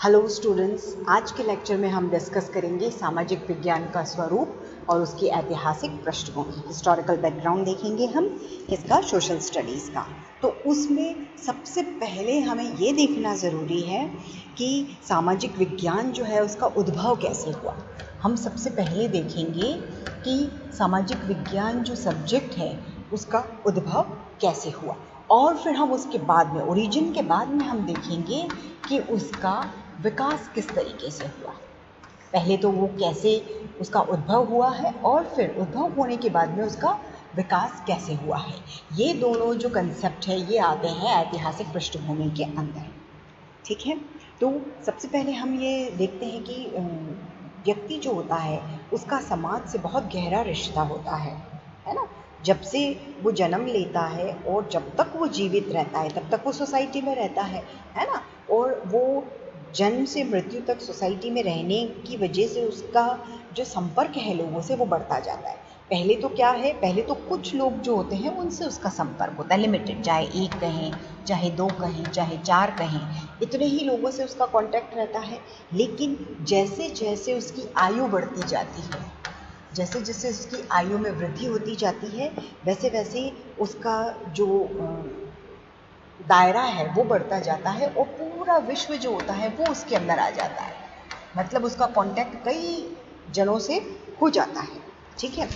Hello students, आज के lecture में हम डिस्कस करेंगे सामाजिक विज्ञान का स्वरूप और उसकी ऐतिहासिक पृष्ठभूमि, हिस्टोरिकल बैकग्राउंड देखेंगे हम इसका, सोशल स्टडीज़ का। तो उसमें सबसे पहले हमें ये देखना ज़रूरी है कि सामाजिक विज्ञान जो है उसका उद्भव कैसे हुआ। हम सबसे पहले देखेंगे कि सामाजिक विज्ञान जो सब्जेक्ट है उसका उद्भव कैसे हुआ, और फिर हम उसके बाद में, ओरिजिन के बाद में, हम देखेंगे कि उसका विकास किस तरीके से हुआ। पहले तो वो कैसे उसका उद्भव हुआ है और फिर उद्भव होने के बाद में उसका विकास कैसे हुआ है। ये दोनों जो कंसेप्ट है ये आते हैं ऐतिहासिक पृष्ठभूमि के अंदर। ठीक है, तो सबसे पहले हम ये देखते हैं कि व्यक्ति जो होता है उसका समाज से बहुत गहरा रिश्ता होता है ना। जब से वो जन्म लेता है और जब तक वो जीवित रहता है तब तक वो सोसाइटी में रहता है ना। और वो जन्म से मृत्यु तक सोसाइटी में रहने की वजह से उसका जो संपर्क है लोगों से वो बढ़ता जाता है। पहले तो क्या है, पहले तो कुछ लोग जो होते हैं उनसे उसका संपर्क होता है लिमिटेड, चाहे एक कहें, चाहे दो कहें, चाहे चार कहें, इतने ही लोगों से उसका कांटेक्ट रहता है। लेकिन जैसे जैसे उसकी आयु बढ़ती जाती है, जैसे जैसे उसकी आयु में वृद्धि होती जाती है, वैसे वैसे उसका जो दायरा है वो बढ़ता जाता है और पूरा विश्व जो होता है वो उसके अंदर आ जाता है। मतलब उसका कांटेक्ट कई जनों से हो जाता है। ठीक है,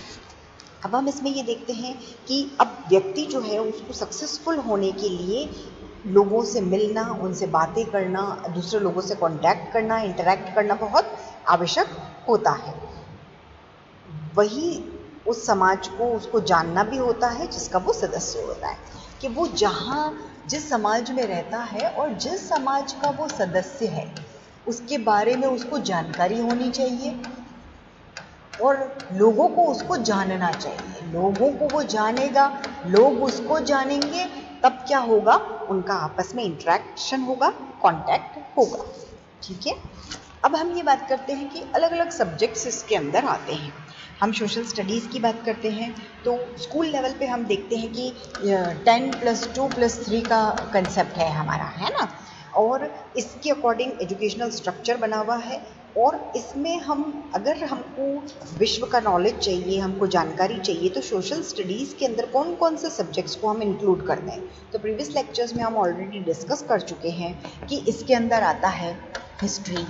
अब हम इसमें ये देखते हैं कि अब व्यक्ति जो है उसको सक्सेसफुल होने के लिए लोगों से मिलना, उनसे बातें करना, दूसरे लोगों से कांटेक्ट करना, इंटरेक्ट करना बहुत आवश्यक होता है। वही उस समाज को उसको जानना भी होता है जिसका वो सदस्य होता है, कि वो जिस समाज में रहता है और जिस समाज का वो सदस्य है उसके बारे में उसको जानकारी होनी चाहिए और लोगों को उसको जानना चाहिए। लोगों को वो जानेगा, लोग उसको जानेंगे, तब क्या होगा, उनका आपस में इंटरेक्शन होगा, कांटेक्ट होगा। ठीक है, अब हम ये बात करते हैं कि अलग अलग सब्जेक्ट्स इसके अंदर आते हैं। हम सोशल स्टडीज़ की बात करते हैं तो स्कूल लेवल पे हम देखते हैं कि 10+2+3 का कंसेप्ट है हमारा, है ना। और इसके अकॉर्डिंग एजुकेशनल स्ट्रक्चर बना हुआ है और इसमें हम, अगर हमको विश्व का नॉलेज चाहिए, हमको जानकारी चाहिए, तो सोशल स्टडीज़ के अंदर कौन कौन से सब्जेक्ट्स को हम इंक्लूड करते हैं। तो प्रीवियस लेक्चर्स में हम ऑलरेडी डिस्कस कर चुके हैं कि इसके अंदर आता है हिस्ट्री,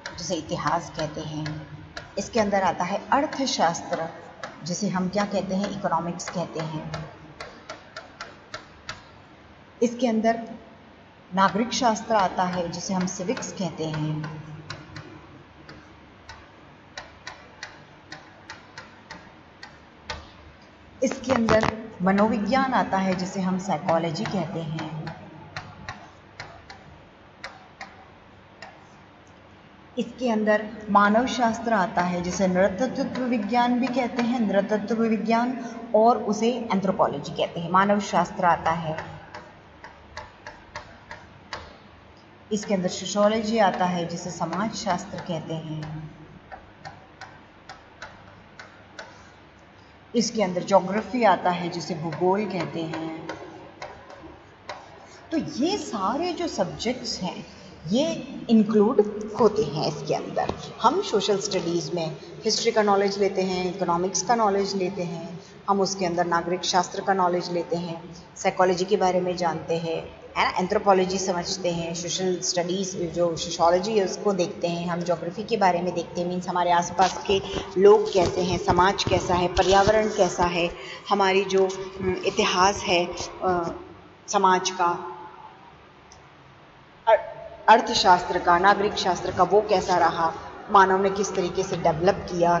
जिसे इतिहास कहते हैं। इसके अंदर आता है अर्थशास्त्र, जिसे हम क्या कहते हैं, इकोनॉमिक्स कहते हैं। इसके अंदर नागरिक शास्त्र आता है जिसे हम सिविक्स कहते हैं। इसके अंदर मनोविज्ञान आता है जिसे हम साइकोलॉजी कहते हैं। इसके अंदर मानव शास्त्र आता है जिसे नृतत्व विज्ञान भी कहते हैं, नृतत्व विज्ञान, और उसे एंथ्रोपोलॉजी कहते हैं। मानव शास्त्र आता है। इसके अंदर सोशियोलॉजी आता है जिसे समाज शास्त्र कहते हैं। इसके अंदर ज्योग्राफी आता है जिसे भूगोल कहते हैं। तो ये सारे जो सब्जेक्ट्स हैं ये इंक्लूड होते हैं इसके अंदर। हम सोशल स्टडीज़ में हिस्ट्री का नॉलेज लेते हैं, इकोनॉमिक्स का नॉलेज लेते हैं, हम उसके अंदर नागरिक शास्त्र का नॉलेज लेते हैं, साइकोलॉजी के बारे में जानते हैं, है ना, एंथ्रोपोलॉजी समझते हैं, सोशल स्टडीज़ जो सोशियोलॉजी है उसको देखते हैं, हम ज्योग्राफी के बारे में देखते हैं, मीन्स हमारे आसपास के लोग कैसे हैं, समाज कैसा है, पर्यावरण कैसा है, हमारी जो इतिहास है समाज का, अर्थशास्त्र का, नागरिक शास्त्र का, वो कैसा रहा, मानव ने किस तरीके से डेवलप किया,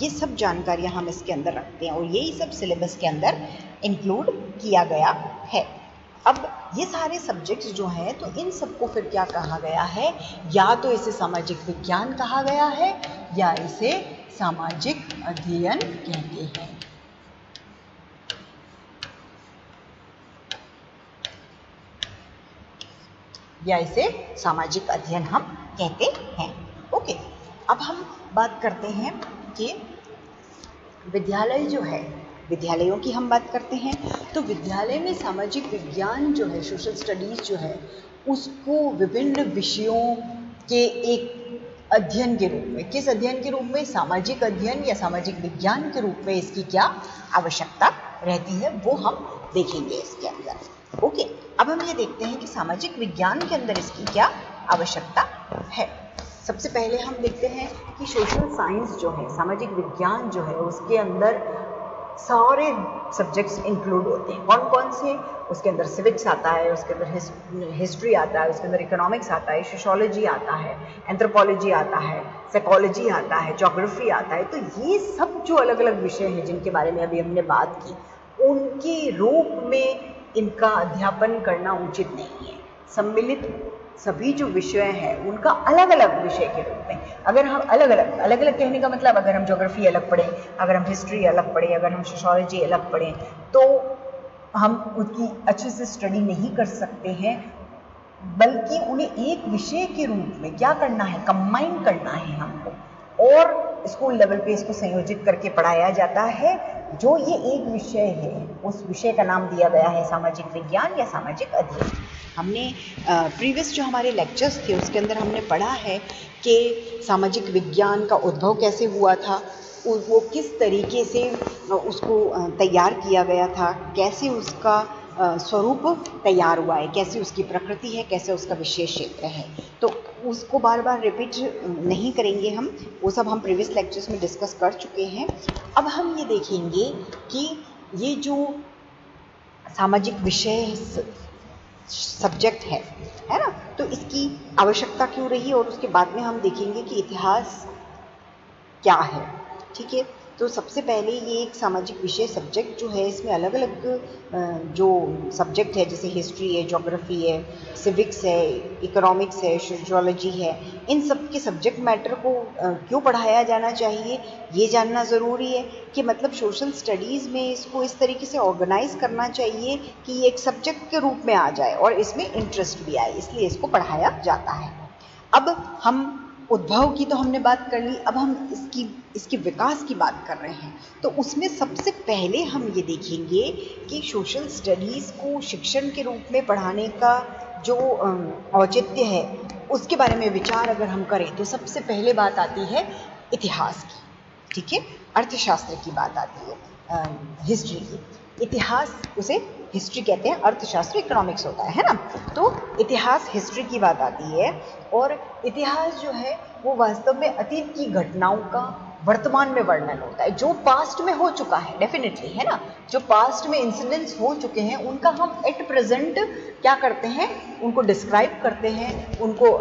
ये सब जानकारियाँ हम इसके अंदर रखते हैं और यही सब सिलेबस के अंदर इंक्लूड किया गया है। अब ये सारे सब्जेक्ट्स जो हैं तो इन सबको फिर क्या कहा गया है, या तो इसे सामाजिक विज्ञान कहा गया है या इसे सामाजिक अध्ययन कहते हैं। या इसे सामाजिक अध्ययन हम कहते हैं। ओके, अब हम बात करते हैं कि विद्यालय जो है, विद्यालयों की हम बात करते हैं तो विद्यालय में सामाजिक विज्ञान जो है, सोशल स्टडीज़ जो है, उसको विभिन्न विषयों के एक अध्ययन के रूप में, किस अध्ययन के रूप में, सामाजिक अध्ययन या सामाजिक विज्ञान के रूप में इसकी क्या आवश्यकता रहती है वो हम देखेंगे इसके अंदर। ओके, अब हम ये देखते हैं कि सामाजिक विज्ञान के अंदर इसकी क्या आवश्यकता है। सबसे पहले हम देखते हैं कि सोशल साइंस जो है, सामाजिक विज्ञान जो है, उसके अंदर सारे सब्जेक्ट्स इंक्लूड होते हैं। कौन कौन से? उसके अंदर सिविक्स आता है, उसके अंदर हिस्ट्री आता है, उसके अंदर इकोनॉमिक्स आता है, सोशियोलॉजी आता है, एंथ्रोपोलॉजी आता है, साइकोलॉजी आता है, ज्योग्राफी आता है। तो ये सब जो अलग अलग विषय हैं जिनके बारे में अभी हमने बात की, उनके रूप में इनका अध्यापन करना उचित नहीं है। सम्मिलित सभी जो विषय हैं उनका अलग अलग विषय के रूप में, अगर हम अलग अलग कहने का मतलब, अगर हम ज्योग्राफी अलग पढ़ें, अगर हम हिस्ट्री अलग पढ़ें, अगर हम सोशियोलॉजी अलग पढ़ें, तो हम उनकी अच्छे से स्टडी नहीं कर सकते हैं, बल्कि उन्हें एक विषय के रूप में क्या करना है, कंबाइन करना है हमको, और स्कूल लेवल पे इसको संयोजित करके पढ़ाया जाता है। जो ये एक विषय है, उस विषय का नाम दिया गया है सामाजिक विज्ञान या सामाजिक अध्ययन। हमने प्रीवियस जो हमारे लेक्चर्स थे उसके अंदर हमने पढ़ा है कि सामाजिक विज्ञान का उद्भव कैसे हुआ था, वो किस तरीके से उसको तैयार किया गया था, कैसे उसका स्वरूप तैयार हुआ है, कैसे उसकी प्रकृति है, कैसे उसका विशेष क्षेत्र है। तो उसको बार बार रिपीट नहीं करेंगे हम, वो सब हम प्रीवियस लेक्चर्स में डिस्कस कर चुके हैं। अब हम ये देखेंगे कि ये जो सामाजिक विषय सब्जेक्ट है ना, तो इसकी आवश्यकता क्यों रही, और उसके बाद में हम देखेंगे कि इतिहास क्या है। ठीक है, तो सबसे पहले ये एक सामाजिक विषय सब्जेक्ट जो है, इसमें अलग अलग जो सब्जेक्ट है, जैसे हिस्ट्री है, ज्योग्राफी है, सिविक्स है, इकोनॉमिक्स है, सोशियोलॉजी है, इन सब के सब्जेक्ट मैटर को क्यों पढ़ाया जाना चाहिए, ये जानना ज़रूरी है। कि मतलब सोशल स्टडीज़ में इसको इस तरीके से ऑर्गेनाइज करना चाहिए कि ये एक सब्जेक्ट के रूप में आ जाए और इसमें इंटरेस्ट भी आए, इसलिए इसको पढ़ाया जाता है। अब हम उद्भव की तो हमने बात कर ली, अब हम इसकी विकास की बात कर रहे हैं। तो उसमें सबसे पहले हम ये देखेंगे कि सोशल स्टडीज़ को शिक्षण के रूप में पढ़ाने का जो औचित्य है, उसके बारे में विचार अगर हम करें तो सबसे पहले बात आती है इतिहास की। ठीक है, अर्थशास्त्र की बात आती है, हिस्ट्री की। इतिहास उसे हिस्ट्री कहते हैं, अर्थशास्त्र इकोनॉमिक्स होता है ना। तो इतिहास, हिस्ट्री की बात आती है, और इतिहास जो है वो वास्तव में अतीत की घटनाओं का वर्तमान में वर्णन होता है, जो पास्ट में हो चुका है, डेफिनेटली, है ना। जो पास्ट में इंसिडेंट्स हो चुके हैं उनका हम एट प्रेजेंट क्या करते हैं, उनको डिस्क्राइब करते हैं, उनको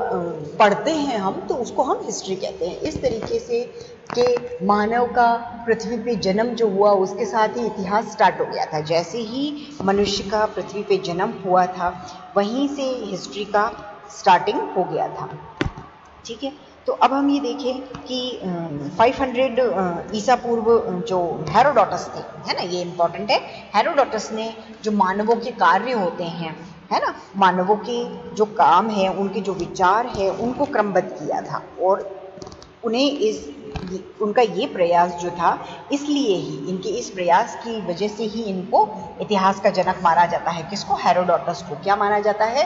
पढ़ते हैं हम, तो उसको हम हिस्ट्री कहते हैं। इस तरीके से कि मानव का पृथ्वी पे जन्म जो हुआ उसके साथ ही इतिहास स्टार्ट हो गया था। जैसे ही मनुष्य का पृथ्वी पे जन्म हुआ था, वहीं से हिस्ट्री का स्टार्टिंग हो गया था। ठीक है, तो अब हम ये देखें कि 500 ईसा पूर्व जो हेरोडोटस थे, है ना, ये इम्पॉर्टेंट है। हेरोडोटस ने जो मानवों के कार्य होते हैं, है ना, मानवों के जो काम है, उनके जो विचार है, उनको क्रमबद्ध किया था, और उन्हें उनका ये प्रयास जो था, इसलिए ही इनके इस प्रयास की वजह से ही इनको इतिहास का जनक माना जाता है। किसको? हेरोडोटस को क्या माना जाता है?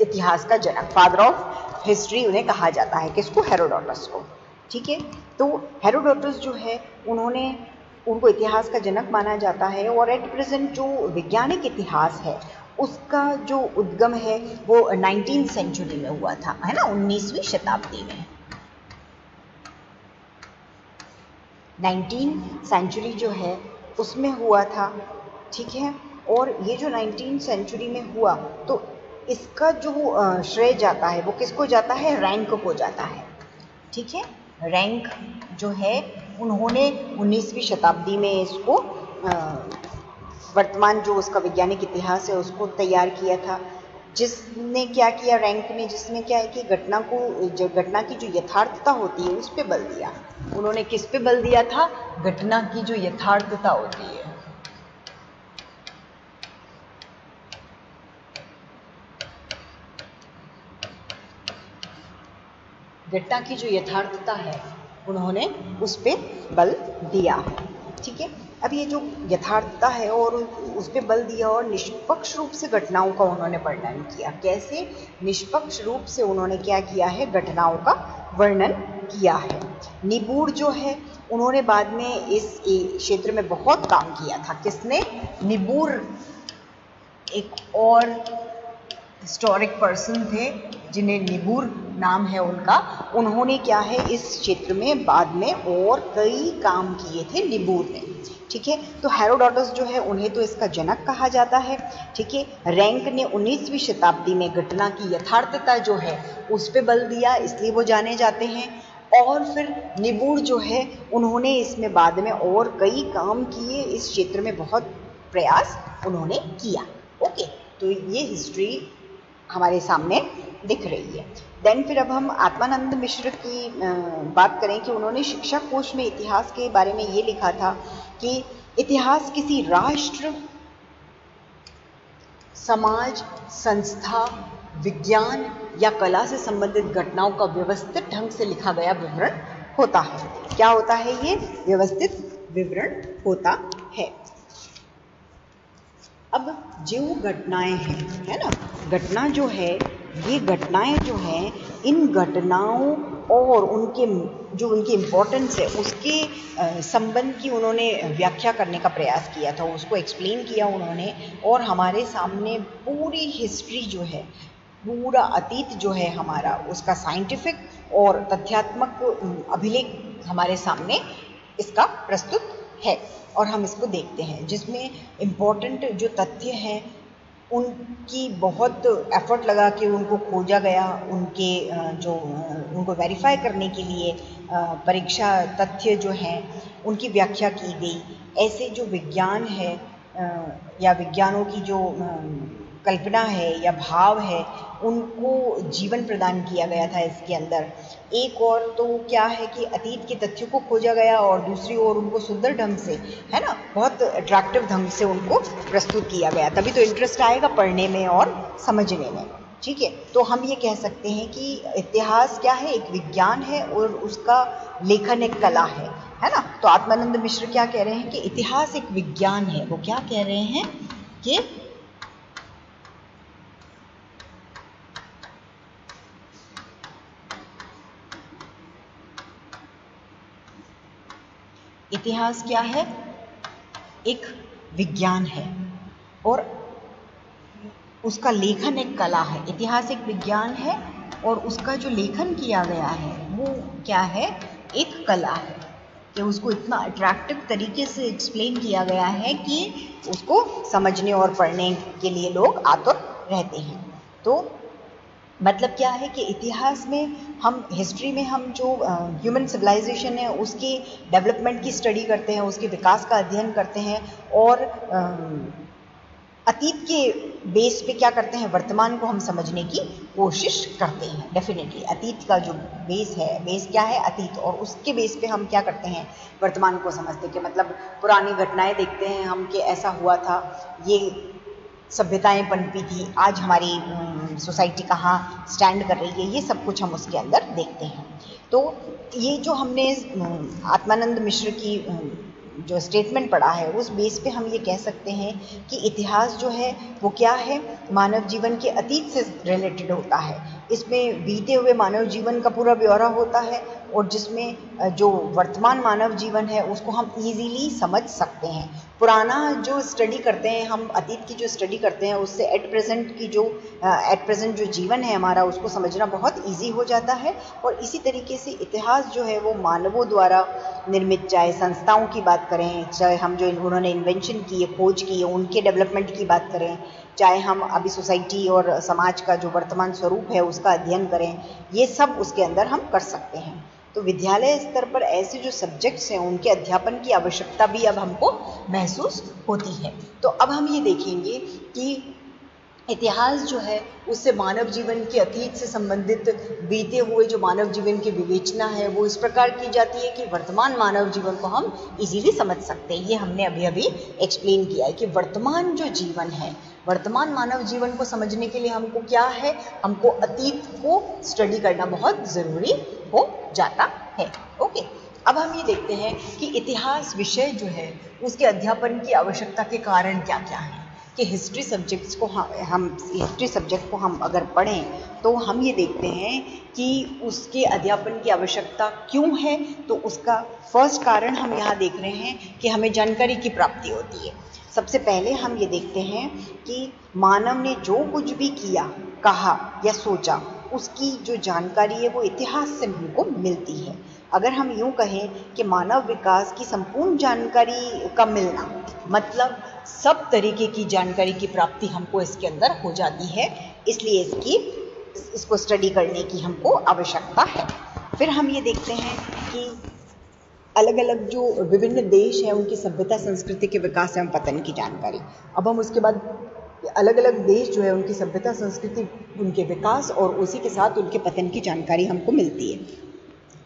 इतिहास का जनक, फादर ऑफ हिस्ट्री उन्हें कहा जाता है। किसको? हेरोडोटस को। ठीक है, तो हेरोडोटस जो है उनको इतिहास का जनक माना जाता है, और एट प्रेजेंट जो वैज्ञानिक इतिहास है उसका जो उद्गम है वो 19वीं सेंचुरी में हुआ था, है ना, 19वीं शताब्दी में। 19वीं सेंचुरी जो है उसमें हुआ था। ठीक है, और ये जो 19वीं सेंचुरी में हुआ, तो इसका जो श्रेय जाता है वो किसको जाता है? रैंक को जाता है। ठीक है, रैंक जो है उन्होंने 19वीं शताब्दी में इसको वर्तमान जो उसका वैज्ञानिक इतिहास है उसको तैयार किया था। जिसने क्या किया? रैंक ने जिसने क्या है कि घटना की जो यथार्थता होती है उस पे बल दिया। उन्होंने किस पे बल दिया था? घटना की जो यथार्थता होती है। घटना की जो यथार्थता है उन्होंने उस पे बल दिया। ठीक है। अब ये जो यथार्थता है और उस पर बल दिया और निष्पक्ष रूप से घटनाओं का उन्होंने वर्णन किया। कैसे निष्पक्ष रूप से उन्होंने क्या किया है, घटनाओं का वर्णन किया है। निबूढ़ जो है उन्होंने बाद में इस क्षेत्र में बहुत काम किया था। किसने? निबूढ़ एक और हिस्टोरिक पर्सन थे जिन्हें निबूढ़ नाम है उनका। उन्होंने क्या है इस क्षेत्र में बाद में और कई काम किए थे निबूढ़ ने। ठीक है, तो हेरोडोटस जो है उन्हें तो इसका जनक कहा जाता है। ठीक है, रैंक ने 19वीं शताब्दी में घटना की यथार्थता जो है उस पर बल दिया, इसलिए वो जाने जाते हैं। और फिर निबूढ़ जो है उन्होंने इसमें बाद में और कई काम किए, इस क्षेत्र में बहुत प्रयास उन्होंने किया। ओके, तो ये हिस्ट्री हमारे सामने दिख रही है। देन फिर अब हम आत्मानंद मिश्र की बात करें कि उन्होंने शिक्षा कोश में इतिहास के बारे में ये लिखा था कि इतिहास किसी राष्ट्र, समाज, संस्था, विज्ञान या कला से संबंधित घटनाओं का व्यवस्थित ढंग से लिखा गया विवरण होता है। क्या होता है ये? व्यवस्थित विवरण होता है। अब जो घटनाएं हैं, है ना, घटना जो है, ये घटनाएं जो हैं, इन घटनाओं और उनके जो उनकी इम्पोर्टेंस है उसके संबंध की उन्होंने व्याख्या करने का प्रयास किया था, उसको एक्सप्लेन किया उन्होंने। और हमारे सामने पूरी हिस्ट्री जो है, पूरा अतीत जो है हमारा, उसका साइंटिफिक और तथ्यात्मक अभिलेख हमारे सामने इसका प्रस्तुत है और हम इसको देखते हैं, जिसमें इम्पोर्टेंट जो तथ्य हैं उनकी बहुत एफर्ट लगा के उनको खोजा गया, उनके उनको वेरीफाई करने के लिए परीक्षा तथ्य जो हैं उनकी व्याख्या की गई। ऐसे जो विज्ञान है या विज्ञानों की जो कल्पना है या भाव है, उनको जीवन प्रदान किया गया था इसके अंदर। एक और तो क्या है कि अतीत के तथ्यों को खोजा गया और दूसरी ओर उनको सुंदर ढंग से, है ना, बहुत अट्रैक्टिव ढंग से उनको प्रस्तुत किया गया। तभी तो इंटरेस्ट आएगा पढ़ने में और समझने में। ठीक है, तो हम ये कह सकते हैं कि इतिहास क्या है? एक विज्ञान है और उसका लेखन एक कला है ना। तो आत्मानंद मिश्र क्या कह रहे हैं कि इतिहास एक विज्ञान है। वो क्या कह रहे हैं कि इतिहास क्या है? एक विज्ञान है और उसका लेखन एक कला है। इतिहास एक विज्ञान है और उसका जो लेखन किया गया है वो क्या है? एक कला है। कि उसको इतना अट्रैक्टिव तरीके से एक्सप्लेन किया गया है कि उसको समझने और पढ़ने के लिए लोग आतुर रहते हैं। तो मतलब क्या है कि इतिहास में हम, हिस्ट्री में हम जो ह्यूमन सिविलाइजेशन है उसके डेवलपमेंट की स्टडी करते हैं, उसके विकास का अध्ययन करते हैं और अतीत के बेस पे क्या करते हैं? वर्तमान को हम समझने की कोशिश करते हैं। डेफिनेटली अतीत का जो बेस है, बेस क्या है? अतीत, और उसके बेस पे हम क्या करते हैं? वर्तमान को समझते हैं। कि मतलब पुरानी घटनाएं देखते हैं हम कि ऐसा हुआ था, ये सभ्यताएं पनपी थी, आज हमारी सोसाइटी कहाँ स्टैंड कर रही है, ये सब कुछ हम उसके अंदर देखते हैं। तो ये जो हमने आत्मानंद मिश्र की जो स्टेटमेंट पढ़ा है उस बेस पे हम ये कह सकते हैं कि इतिहास जो है वो क्या है? मानव जीवन के अतीत से रिलेटेड होता है। इसमें बीते हुए मानव जीवन का पूरा ब्यौरा होता है और जिसमें जो वर्तमान मानव जीवन है उसको हम इजीली समझ सकते हैं। पुराना जो स्टडी करते हैं हम, अतीत की जो स्टडी करते हैं, उससे एट प्रेजेंट जो जीवन है हमारा उसको समझना बहुत इजी हो जाता है। और इसी तरीके से इतिहास जो है वो मानवों द्वारा निर्मित, चाहे संस्थाओं की बात करें, चाहे हम जो उन्होंने इन्वेंशन किए, खोज की है, उनके डेवलपमेंट की बात करें, चाहे हम अभी सोसाइटी और समाज का जो वर्तमान स्वरूप है उसका अध्ययन करें, ये सब उसके अंदर हम कर सकते हैं। तो विद्यालय स्तर पर ऐसे जो सब्जेक्ट्स हैं उनके अध्यापन की आवश्यकता भी अब हमको महसूस होती है। तो अब हम ये देखेंगे कि इतिहास जो है उससे मानव जीवन के अतीत से संबंधित बीते हुए जो मानव जीवन की विवेचना है वो इस प्रकार की जाती है कि वर्तमान मानव जीवन को हम इजीली समझ सकते हैं। ये हमने अभी अभी एक्सप्लेन किया है कि वर्तमान जो जीवन है, वर्तमान मानव जीवन को समझने के लिए हमको क्या है? हमको अतीत को स्टडी करना बहुत ज़रूरी हो जाता है। ओके, अब हम ये देखते हैं कि इतिहास विषय जो है उसके अध्यापन की आवश्यकता के कारण क्या क्या हैं, कि हिस्ट्री सब्जेक्ट को हम अगर पढ़ें तो हम ये देखते हैं कि उसके अध्यापन की आवश्यकता क्यों है। तो उसका फर्स्ट कारण हम यहाँ देख रहे हैं कि हमें जानकारी की प्राप्ति होती है। सबसे पहले हम ये देखते हैं कि मानव ने जो कुछ भी किया, कहा या सोचा, उसकी जो जानकारी है वो इतिहास से हमको मिलती है। अगर हम यूँ कहें कि मानव विकास की संपूर्ण जानकारी का मिलना, मतलब सब तरीके की जानकारी की प्राप्ति हमको इसके अंदर हो जाती है, इसलिए इसको स्टडी करने की हमको आवश्यकता है। फिर हम ये देखते हैं कि अलग अलग जो विभिन्न देश हैं उनकी सभ्यता संस्कृति के विकास एवं पतन की जानकारी। अब हम उसके बाद अलग अलग देश जो है उनकी सभ्यता संस्कृति, उनके विकास और उसी के साथ उनके पतन की जानकारी हमको मिलती है।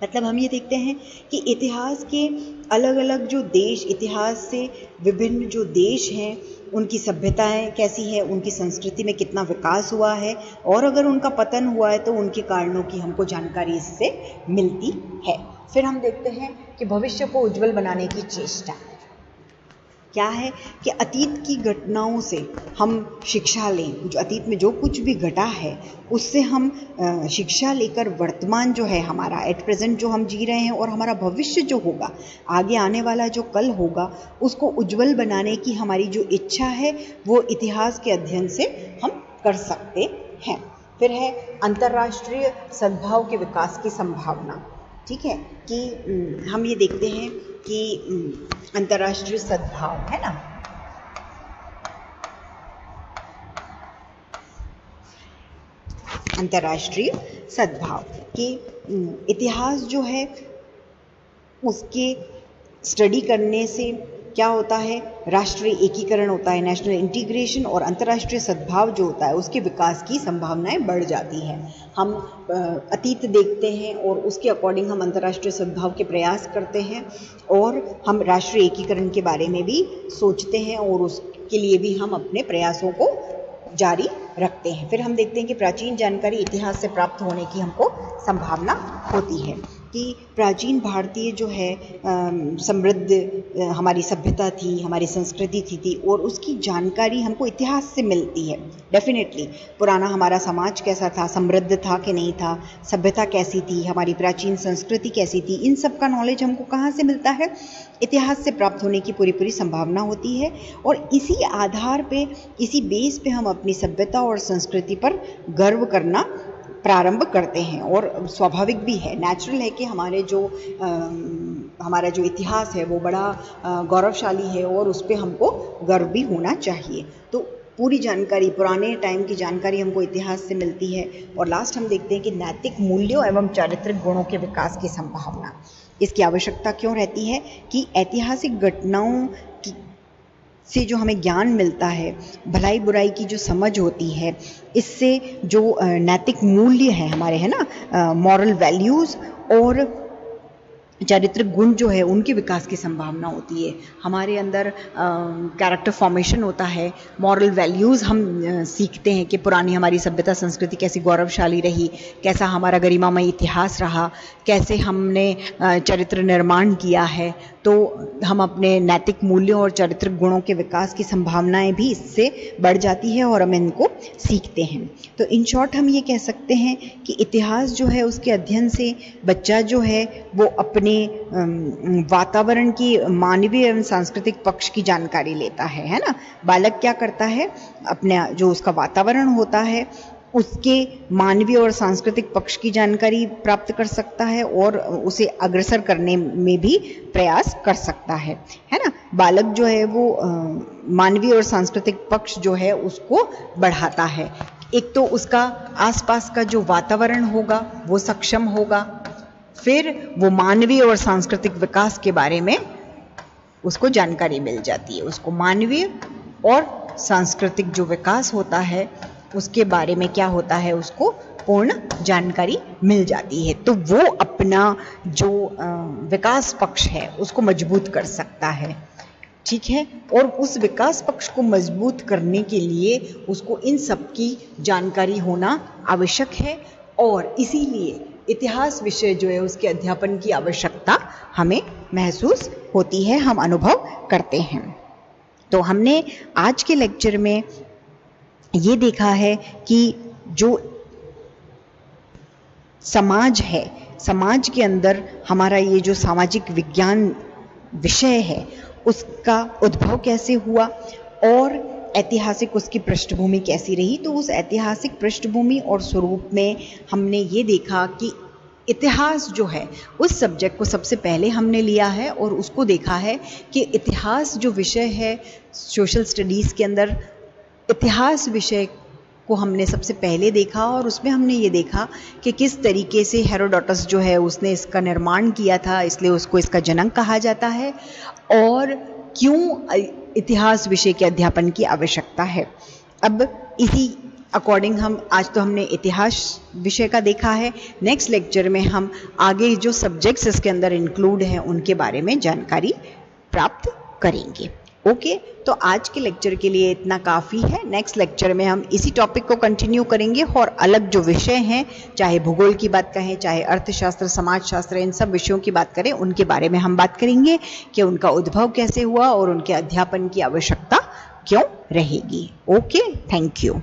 मतलब हम ये देखते हैं कि इतिहास के अलग अलग जो देश, इतिहास से विभिन्न जो देश हैं उनकी सभ्यताएं कैसी है, उनकी संस्कृति में कितना विकास हुआ है, और अगर उनका पतन हुआ है तो उनके कारणों की हमको जानकारी इससे मिलती है। फिर हम देखते हैं कि भविष्य को उज्जवल बनाने की चेष्टा क्या है, कि अतीत की घटनाओं से हम शिक्षा लें। जो अतीत में जो कुछ भी घटा है उससे हम शिक्षा लेकर वर्तमान जो है हमारा एट प्रेजेंट जो हम जी रहे हैं और हमारा भविष्य जो होगा, आगे आने वाला जो कल होगा, उसको उज्जवल बनाने की हमारी जो इच्छा है वो इतिहास के अध्ययन से हम कर सकते हैं। फिर है अंतर्राष्ट्रीय सद्भाव के विकास की संभावना। ठीक है, कि हम ये देखते हैं कि अंतर्राष्ट्रीय सद्भाव है ना, अंतर्राष्ट्रीय सद्भाव कि इतिहास जो है उसके स्टडी करने से क्या होता है, राष्ट्रीय एकीकरण होता है, नेशनल इंटीग्रेशन, और अंतर्राष्ट्रीय सद्भाव जो होता है उसके विकास की संभावनाएं बढ़ जाती हैं। हम अतीत देखते हैं और उसके अकॉर्डिंग हम अंतर्राष्ट्रीय सद्भाव के प्रयास करते हैं, और हम राष्ट्रीय एकीकरण के बारे में भी सोचते हैं और उसके लिए भी हम अपने प्रयासों को जारी रखते हैं। फिर हम देखते हैं कि प्राचीन जानकारी इतिहास से प्राप्त होने की हमको संभावना होती है, कि प्राचीन भारतीय जो है समृद्ध हमारी सभ्यता थी, हमारी संस्कृति थी और उसकी जानकारी हमको इतिहास से मिलती है। डेफिनेटली पुराना हमारा समाज कैसा था, समृद्ध था कि नहीं था, सभ्यता कैसी थी, हमारी प्राचीन संस्कृति कैसी थी, इन सब का नॉलेज हमको कहाँ से मिलता है, इतिहास से प्राप्त होने की पूरी संभावना होती है। और इसी आधार पे, इसी बेस पे हम अपनी सभ्यता और संस्कृति पर गर्व करना प्रारंभ करते हैं। और स्वाभाविक भी है, नेचुरल है कि हमारा जो इतिहास है वो बड़ा गौरवशाली है और उस पर हमको गर्व भी होना चाहिए। तो पूरी जानकारी, पुराने टाइम की जानकारी हमको इतिहास से मिलती है। और लास्ट हम देखते हैं कि नैतिक मूल्यों एवं चारित्रिक गुणों के विकास की संभावना। इसकी आवश्यकता क्यों रहती है, कि ऐतिहासिक घटनाओं से जो हमें ज्ञान मिलता है, भलाई बुराई की जो समझ होती है, इससे जो नैतिक मूल्य है हमारे, है ना, मॉरल वैल्यूज़ और चारित्रिक गुण जो है उनके विकास की संभावना होती है। हमारे अंदर कैरेक्टर फॉर्मेशन होता है, मॉरल वैल्यूज़ हम सीखते हैं कि पुरानी हमारी सभ्यता संस्कृति कैसी गौरवशाली रही, कैसा हमारा गरिमामय इतिहास रहा, कैसे हमने चरित्र निर्माण किया है। तो हम अपने नैतिक मूल्यों और चारित्रिक गुणों के विकास की संभावनाएं भी इससे बढ़ जाती है और हम इनको सीखते हैं। तो इन शॉर्ट हम ये कह सकते हैं कि इतिहास जो है उसके अध्ययन से बच्चा जो है वो अपने वातावरण की मानवीय एवं सांस्कृतिक पक्ष की जानकारी लेता है ना। बालक क्या करता है, अपने जो उसका वातावरण होता है उसके मानवीय और सांस्कृतिक पक्ष की जानकारी प्राप्त कर सकता है और उसे अग्रसर करने में भी प्रयास कर सकता है ना। बालक जो है वो मानवीय और सांस्कृतिक पक्ष जो है उसको बढ़ाता है। एक तो उसका आसपास का जो वातावरण होगा वो सक्षम होगा, फिर वो मानवीय और सांस्कृतिक विकास के बारे में उसको जानकारी मिल जाती है। उसको मानवीय और सांस्कृतिक जो विकास होता है उसके बारे में क्या होता है उसको पूर्ण जानकारी मिल जाती है। तो वो अपना जो विकास पक्ष है उसको मजबूत कर सकता है, ठीक है। और उस विकास पक्ष को मजबूत करने के लिए उसको इन सब की जानकारी होना आवश्यक है। और इसीलिए इतिहास विषय जो है उसके अध्यापन की आवश्यकता हमें महसूस होती है, हम अनुभव करते हैं। तो हमने आज के लेक्चर में ये देखा है कि जो समाज है, समाज के अंदर हमारा ये जो सामाजिक विज्ञान विषय है उसका उद्भव कैसे हुआ और ऐतिहासिक उसकी पृष्ठभूमि कैसी रही। तो उस ऐतिहासिक पृष्ठभूमि और स्वरूप में हमने ये देखा कि इतिहास जो है उस सब्जेक्ट को सबसे पहले हमने लिया है और उसको देखा है कि इतिहास जो विषय है सोशल स्टडीज़ के अंदर, इतिहास विषय को हमने सबसे पहले देखा और उसमें हमने ये देखा कि किस तरीके से हेरोडोटस जो है उसने इसका निर्माण किया था, इसलिए उसको इसका जनक कहा जाता है, और क्यों इतिहास विषय के अध्यापन की आवश्यकता है। अब इसी अकॉर्डिंग हम आज तो हमने इतिहास विषय का देखा है, नेक्स्ट लेक्चर में हम आगे जो सब्जेक्ट्स इसके अंदर इंक्लूड हैं उनके बारे में जानकारी प्राप्त करेंगे। ओके, तो आज के लेक्चर के लिए इतना काफ़ी है। नेक्स्ट लेक्चर में हम इसी टॉपिक को कंटिन्यू करेंगे और अलग जो विषय हैं, चाहे भूगोल की बात कहें, चाहे अर्थशास्त्र, समाजशास्त्र, इन सब विषयों की बात करें, उनके बारे में हम बात करेंगे कि उनका उद्भव कैसे हुआ और उनके अध्यापन की आवश्यकता क्यों रहेगी। Okay, thank you.